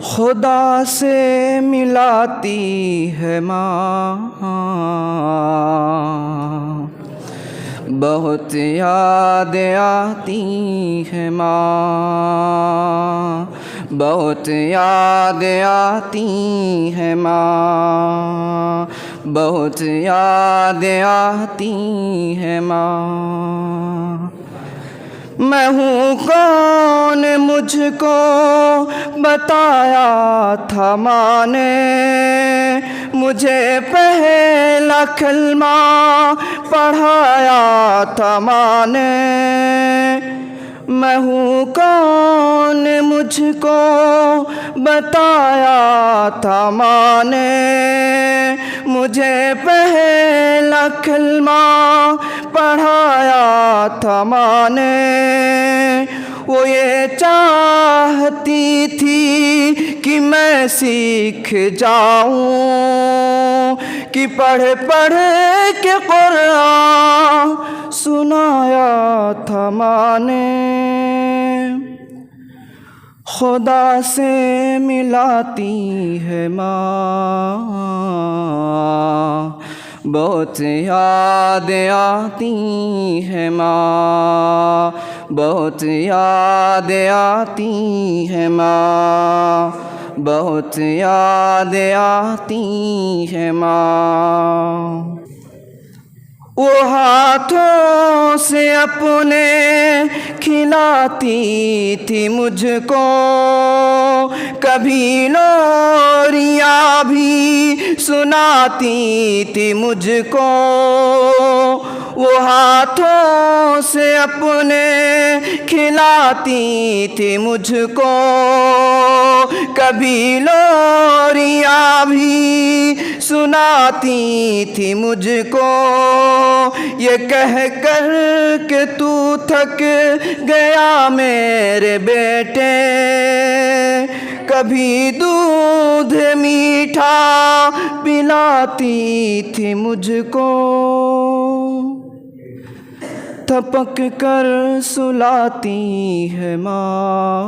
खुदा से मिलाती है माँ, बहुत याद आती है माँ, बहुत याद आती है माँ, बहुत याद आती है माँ। मैं हूँ कौन मुझको बताया था माँ ने, मुझे पहला कलमा पढ़ाया था माँ ने। मैं हूँ कौन मुझको बताया था माँ ने, मुझे पहला कलमा पढ़ाया था माँ ने। वो ये चाहती थी कि मैं सीख जाऊं, कि पढ़ पढ़ के कुरान सुनाया था माँ ने। खुदा से मिलाती है माँ, बहुत याद आती है माँ, बहुत याद आती है माँ, बहुत याद आती है माँ। वो हाथों से अपने खिलाती थी मुझको, कभी लोरियाँ भी सुनाती थी मुझको। वो हाथों से अपने खिलाती थी मुझको, कभी लोरियाँ भी सुनाती थी मुझको। ये कह कर के तू थक गया मेरे बेटे, कभी दूध मीठा पिलाती थी मुझको। थपक कर सुलाती है माँ,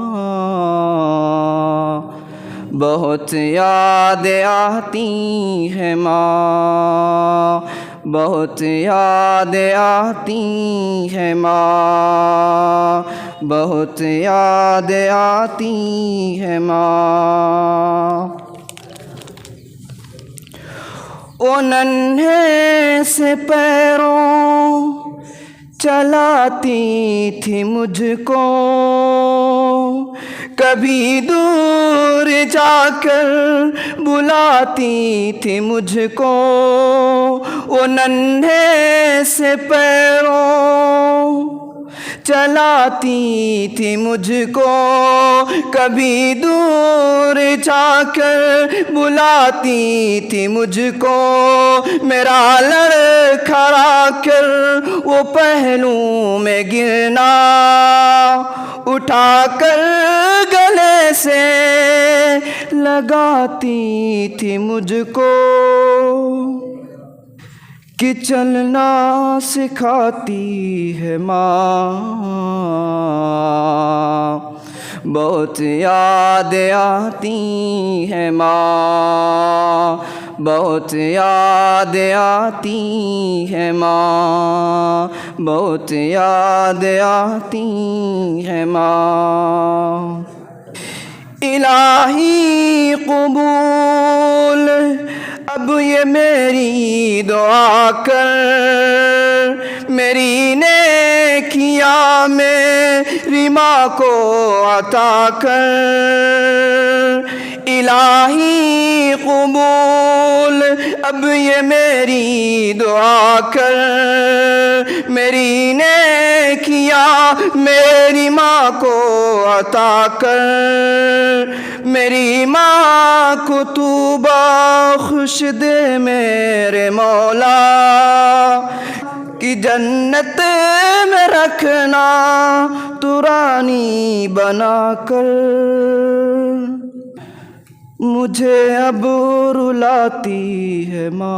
बहुत याद आती है माँ, बहुत याद आती है माँ, बहुत याद आती है माँ। ओ नन्हे से पैरों चलाती थी मुझको, कभी दूर जाकर बुलाती थी मुझको। वो नन्हे से पैरों चलाती थी मुझको, कभी दूर जाकर बुलाती थी मुझको। मेरा लड़खड़ा कर वो पहलू में गिरना, उठाकर गले से लगाती थी मुझको, कि चलना सिखाती है माँ, बहुत याद आती है माँ, बहुत याद आती है माँ, बहुत याद आती है माँ। इलाही कबूल अब ये मेरी दुआ कर, मेरी नेकियां मेरी माँ को अता कर। इलाही कबूल अब ये मेरी दुआ कर, मेरी नेकियां मेरी माँ को अता कर। मेरी माँ को तू बख्श दे मेरे मौला, कि जन्नत में रखना तू रानी बना कर। मुझे अब रुलाती है माँ,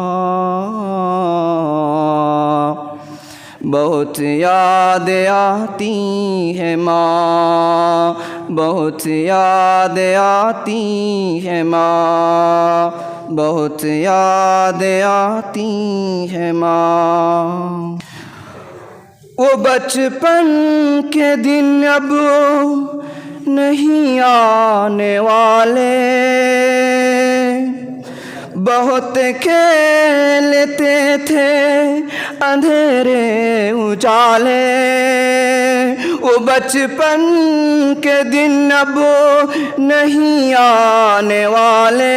बहुत याद आती है माँ, बहुत याद आती है माँ, बहुत याद आती है माँ। वो बचपन के दिन अब नहीं आने वाले, बहुत खेलते थे अंधेरे उजाले। वो बचपन के दिन अब नहीं आने वाले,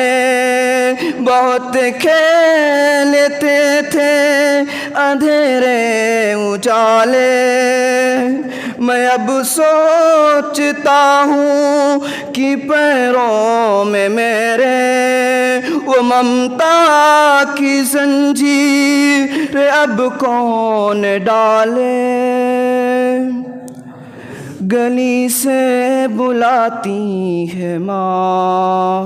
बहुत खेलते थे अंधेरे उजाले। मैं अब सोचता हूँ कि पैरों में मेरे वो ममता की जंजीर अब कौन डाले। गली से बुलाती है माँ,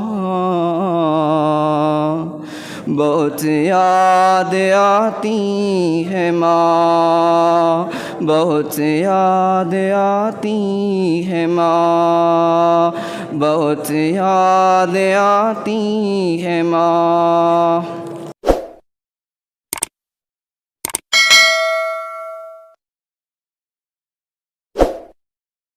बहुत याद आती है माँ, बहुत याद आती है माँ, बहुत याद आती है माँ।